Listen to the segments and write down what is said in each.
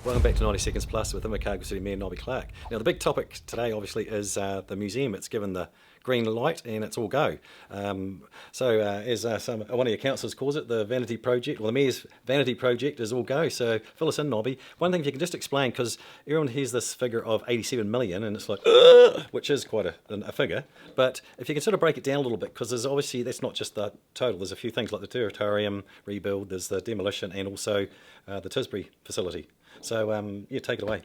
Welcome back to 90 Seconds Plus with Invercargill City Mayor Nobby Clark. Now, the big topic today, obviously, is the museum. It's given the green light and it's all go. As one of your councillors calls it, the vanity project, or the Mayor's vanity project is all go. So fill us in, Nobby. One thing if you can just explain, because everyone hears this figure of 87 million and it's like, which is quite a figure. But if you can sort of break it down a little bit, because there's obviously, that's not just the total. There's a few things like the tuatara rebuild, there's the demolition, and also the Tisbury facility. So, take it away.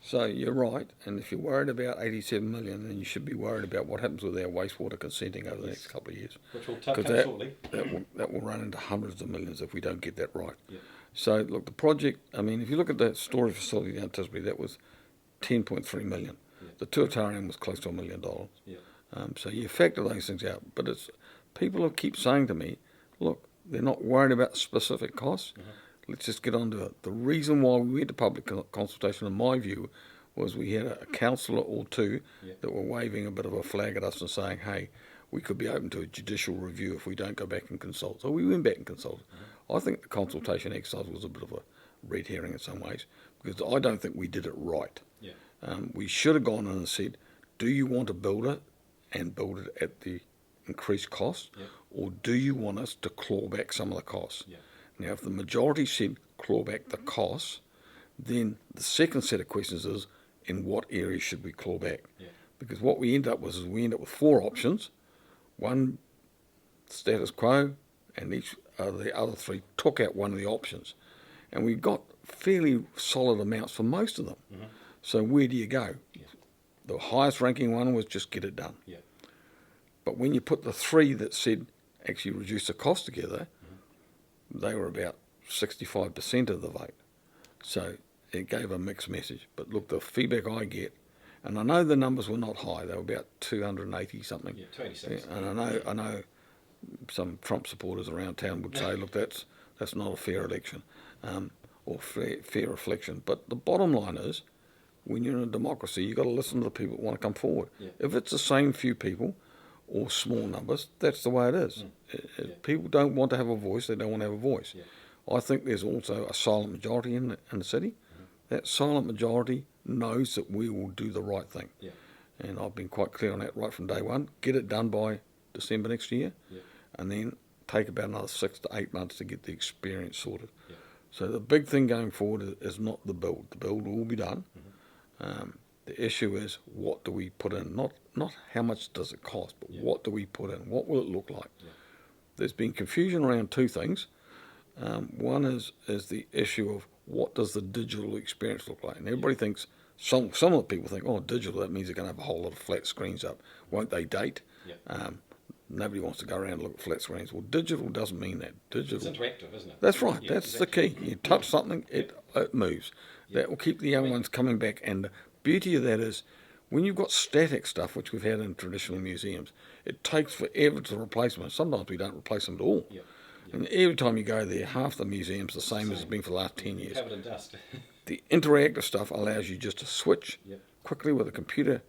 So you're right, and if you're worried about 87 million, then you should be worried about what happens with our wastewater consenting over the next couple of years. Which will come shortly. That will run into hundreds of millions if we don't get that right. Yeah. So look, the project, I mean, if you look at that storage facility down Tisbury, that was 10.3 million. Yeah. The tuatara was close to $1 million. Yeah. So you factor those things out, but it's people keep saying to me, look, they're not worried about specific costs. Mm-hmm. Let's just get on to it. The reason why we went to public consultation, in my view, was we had a councillor or two that were waving a bit of a flag at us and saying, hey, we could be open to a judicial review if we don't go back and consult. So we went back and consulted. Mm-hmm. I think the consultation exercise was a bit of a red herring in some ways, because I don't think we did it right. Yeah. We should have gone in and said, do you want to build it and build it at the increased cost, or do you want us to claw back some of the costs? Yeah. Now, if the majority said claw back the costs, then the second set of questions is, in what areas should we claw back? Yeah. Because what we end up with is we end up with four options. One, status quo, and each of the other three took out one of the options. And we got fairly solid amounts for most of them. Mm-hmm. So where do you go? Yeah. The highest ranking one was just get it done. Yeah. But when you put the three that said actually reduce the cost together, they were about 65% of the vote. So it gave a mixed message. But look, the feedback I get, and I know the numbers were not high, they were about 280 something. Yeah, 286. Yeah, and I know some Trump supporters around town would say, look, that's not a fair election, or fair reflection. But the bottom line is, when you're in a democracy, you've got to listen to the people that want to come forward. Yeah. If it's the same few people, or small numbers, that's the way it is. If people don't want to have a voice, they don't want to have a voice. Yeah. I think there's also a silent majority in the city. Mm-hmm. That silent majority knows that we will do the right thing. Yeah. And I've been quite clear on that right from day one. Get it done by December next year, and then take about another 6 to 8 months to get the experience sorted. Yeah. So the big thing going forward is not the build. The build will be done. Mm-hmm. The issue is, what do we put in? Not how much does it cost, but what do we put in? What will it look like? Yeah. There's been confusion around two things. One is the issue of, what does the digital experience look like? And everybody thinks, some of the people think, oh, digital, that means they're going to have a whole lot of flat screens up. Won't they date? Yeah. Nobody wants to go around and look at flat screens. Well, digital doesn't mean that. Digital, it's interactive, isn't it? That's right. That's exactly the key. You touch something, it moves. Yeah. That will keep the young ones coming back. And the beauty of that is, when you've got static stuff, which we've had in traditional museums, it takes forever to replace them. Sometimes we don't replace them at all. Yeah. Yeah. And every time you go there, half the museum's the same as it's been for the last 10 years. Covered in dust. The interactive stuff allows you just to switch quickly with a computer,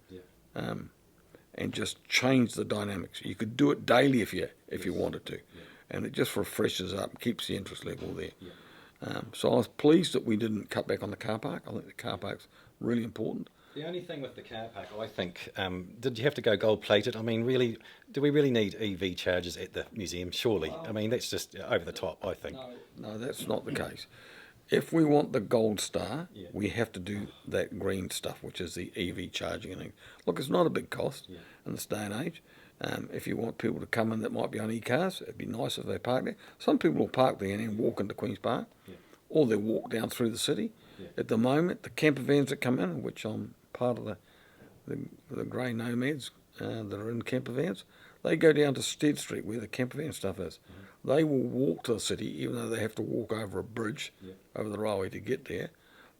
and just change the dynamics. You could do it daily if you wanted to, and it just refreshes up, keeps the interest level there. Yeah. So I was pleased that we didn't cut back on the car park. I think the car park's really important. The only thing with the car park, I think, did you have to go gold-plated? I mean, really, do we really need EV chargers at the museum? Surely. I mean, that's just over the top, I think. No, that's not the case. If we want the gold star, we have to do that green stuff, which is the EV charging. And look, it's not a big cost in this day and age. If you want people to come in that might be on e-cars, it'd be nice if they park there. Some people will park there and then walk into Queen's Park, or they'll walk down through the city. Yeah. At the moment, the camper vans that come in, which I'm part of the grey nomads that are in camper vans, they go down to Stead Street where the camper van stuff is. Mm-hmm. They will walk to the city, even though they have to walk over a bridge over the railway to get there.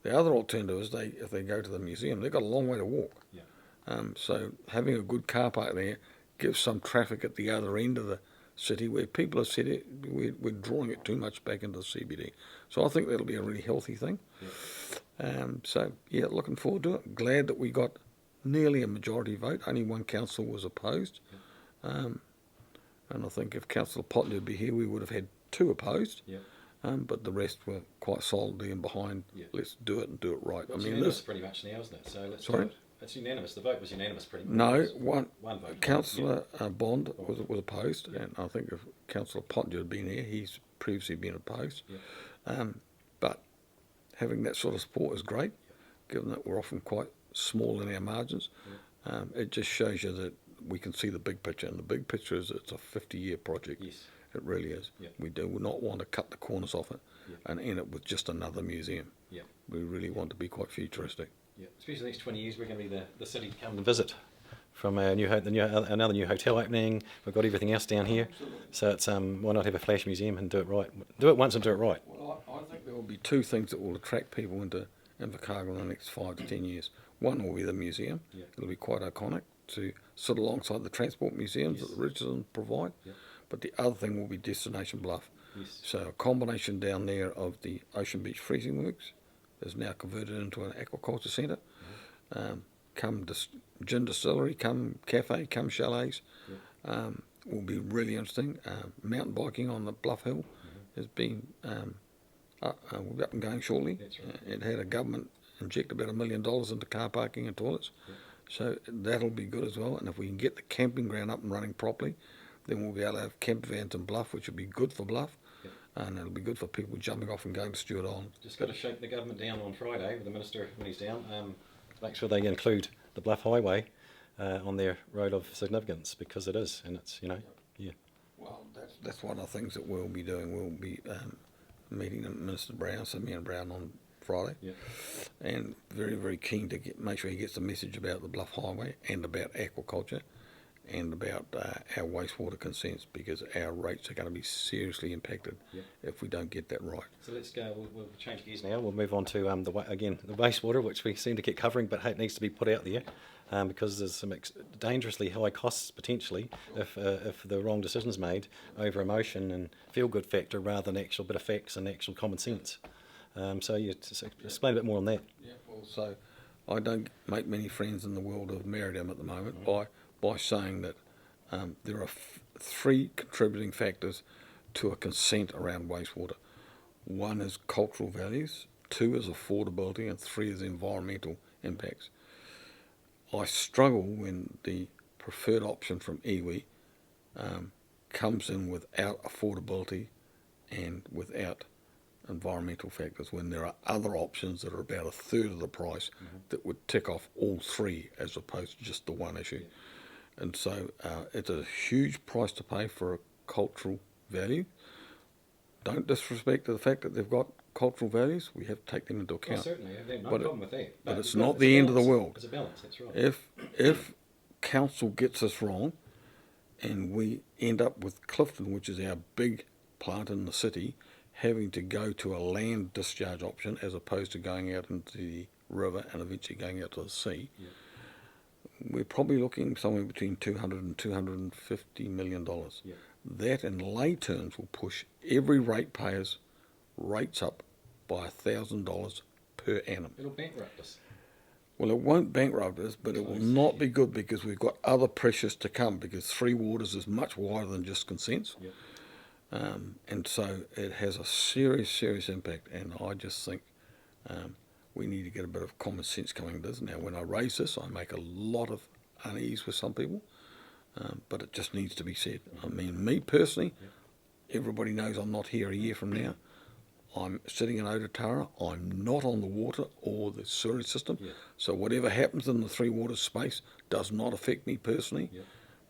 The other alternative is, if they go to the museum, they've got a long way to walk. Yeah. So having a good car park there gives some traffic at the other end of the city, where people have said we're drawing it too much back into the CBD. So I think that'll be a really healthy thing. Yeah. Looking forward to it. Glad that we got nearly a majority vote. Only one council was opposed. And I think if Councillor Pottenger would be here, we would have had two opposed. Yeah. but the rest were quite solidly and behind. Yeah. Let's do it and do it right. It's unanimous pretty much now, isn't it? So let's do it. It's unanimous. The vote was unanimous pretty much. No, one vote. Councillor Bond was opposed, and I think if Councillor Pottenger had been here, he's previously been opposed. Yeah. But having that sort of support is great, given that we're often quite small in our margins. Yeah. It just shows you that we can see the big picture, and the big picture is it's a 50-year project. Yes. It really is. Yeah. We do not want to cut the corners off it and end it with just another museum. Yeah. We really want to be quite futuristic. Yeah. Especially the next 20 years, we're going to be the city to come and visit. From another new hotel opening, we've got everything else down here. Absolutely. So it's why not have a flash museum and do it right? Do it once and do it right. Well, I think there will be two things that will attract people into Invercargill in the next 5 to 10 years. One will be the museum. Yeah. It'll be quite iconic to sit alongside the transport museums that Richardson provide. Yeah. But the other thing will be Destination Bluff. Yes. So a combination down there of the Ocean Beach Freezing Works is now converted into an aquaculture centre. Come gin distillery, come cafe, come chalets. Yeah. Will be really interesting. Mountain biking on the Bluff Hill has been will be up and going shortly. That's right. It had a government inject about $1 million into car parking and toilets. Yeah. So that'll be good as well. And if we can get the camping ground up and running properly, then we'll be able to have camper vans in Bluff, which will be good for Bluff. Yeah. And it'll be good for people jumping off and going to Stewart Island. Just got to shake the government down on Friday with the minister when he's down. Make sure they include the Bluff Highway on their road of significance, because it is, and it's yeah. Well, that's one of the things that we'll be doing. We'll be meeting Minister Brown, Simeon Brown, on Friday, Yeah. and very, very keen to make sure he gets the message about the Bluff Highway and about aquaculture and about our wastewater consents, because our rates are going to be seriously impacted if we don't get that right. So let's go. We'll change gears now. We'll move on to the wastewater, which we seem to keep covering, but it needs to be put out there because there's some dangerously high costs potentially if the wrong decisions made over emotion and feel-good factor rather than actual bit of facts and actual common sense. So you explain a bit more on that. Yeah, well, so I don't make many friends in the world of martyrdom at the moment by saying that there are 3 contributing factors to a consent around wastewater. 1 is cultural values, 2 is affordability, and 3 is environmental impacts. I struggle when the preferred option from iwi comes in without affordability and without environmental factors, when there are other options that are about a third of the price that would tick off all 3 as opposed to just the one issue. And so it's a huge price to pay for a cultural value. Don't disrespect the fact that they've got cultural values. We have to take them into account. Well, certainly, no problem with that. But it's not the end of the world. It's a balance, that's right. If council gets us wrong and we end up with Clifton, which is our big plant in the city, having to go to a land discharge option as opposed to going out into the river and eventually going out to the sea, we're probably looking somewhere between $200 and $250 million. Yeah. That, in lay terms, will push every ratepayer's rates up by $1,000 per annum. It'll bankrupt us. Well, it won't bankrupt us, but it will not be good, because we've got other pressures to come, because Three Waters is much wider than just consents. Yeah. And so it has a serious impact, and I just think we need to get a bit of common sense coming into this. Now, when I raise this, I make a lot of unease with some people, but it just needs to be said. I mean, me personally, everybody knows I'm not here a year from now. I'm sitting in Ototara. I'm not on the water or the sewerage system, so whatever happens in the Three Waters space does not affect me personally.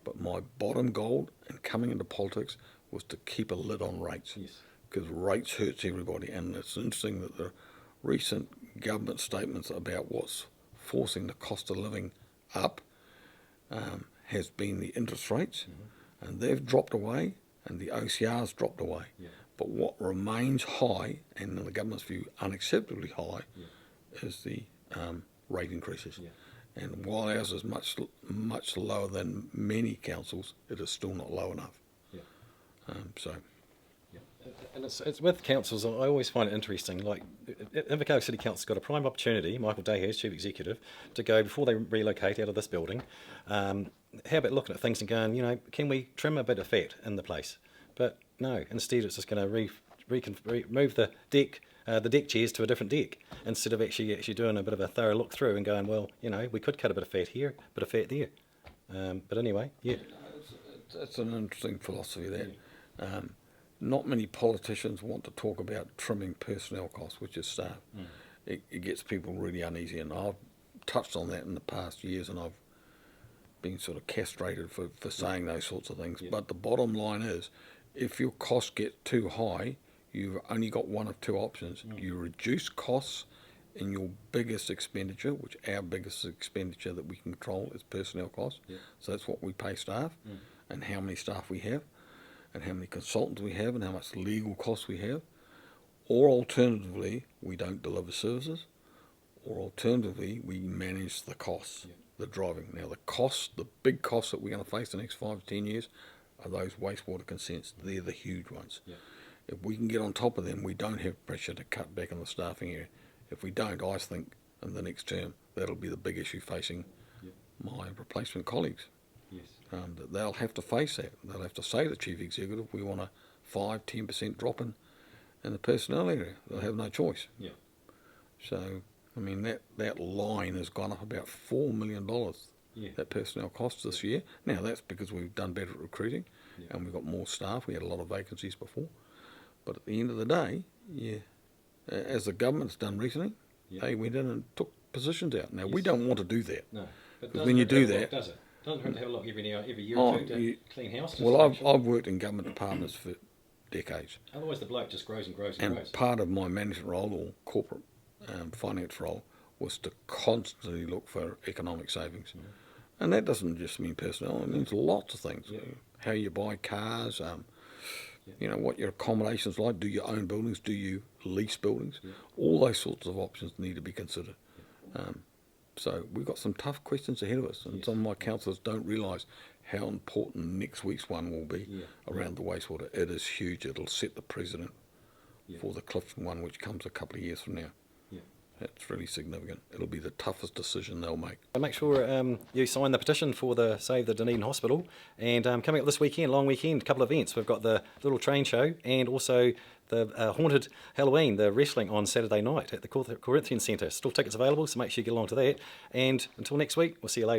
But my bottom goal in coming into politics was to keep a lid on rates, because rates hurts everybody. And it's interesting that the recent government statements about what's forcing the cost of living up has been the interest rates, and they've dropped away, and the OCR's dropped away. But what remains high, and in the government's view unacceptably high, is the rate increases. And while ours is much lower than many councils, it is still not low enough. And it's with councils, I always find it interesting, like Invercargill City Council's got a prime opportunity, Michael Day has, Chief Executive, to go, before they relocate out of this building, how about looking at things and going, can we trim a bit of fat in the place? But no, instead it's just going to move the deck chairs to a different deck instead of actually doing a bit of a thorough look through and going, well, we could cut a bit of fat here, a bit of fat there. But anyway, yeah. That's an interesting philosophy there. Not many politicians want to talk about trimming personnel costs, which is staff. It gets people really uneasy, and I've touched on that in the past years, and I've been sort of castrated for saying those sorts of things. But the bottom line is, if your costs get too high, you've only got one of two options. You reduce costs in your biggest expenditure, which our biggest expenditure that we can control is personnel costs. So that's what we pay staff, and how many staff we have, and how many consultants we have, and how much legal costs we have. Or alternatively, we don't deliver services, or alternatively, we manage the costs, the driving. Now, the big costs that we're going to face the next 5 to 10 years are those wastewater consents. They're the huge ones. If we can get on top of them, we don't have pressure to cut back on the staffing area. If we don't, I think in the next term, that'll be the big issue facing my replacement colleagues. That they'll have to face that. They'll have to say to the Chief Executive, we want a 5-10% drop in the personnel area. They'll have no choice. So, I mean, that line has gone up about $4 million, that personnel costs this year. Now, that's because we've done better at recruiting, and we've got more staff. We had a lot of vacancies before. But at the end of the day, as the government's done recently, they went in and took positions out. Now, we don't want to do that. No. Because when you do that... Does it? Doesn't hurt to have a look every year or two to clean house. Well, I've worked in government departments for decades. Otherwise, the bloke just grows and grows and grows. Part of my management role or corporate finance role was to constantly look for economic savings. And that doesn't just mean personnel, it means lots of things. How you buy cars, what your accommodations like, do you own buildings, do you lease buildings? All those sorts of options need to be considered. So we've got some tough questions ahead of us, and some of my councillors don't realise how important next week's one will be around the wastewater. It is huge. It'll set the precedent for the Clifton one, which comes a couple of years from now. That's really significant. It'll be the toughest decision they'll make. Make sure you sign the petition for the Save the Dunedin Hospital. And coming up this weekend, long weekend, a couple of events. We've got the little train show and also the Haunted Halloween, the wrestling on Saturday night at the Corinthian Centre. Still tickets available, so make sure you get along to that. And until next week, we'll see you later.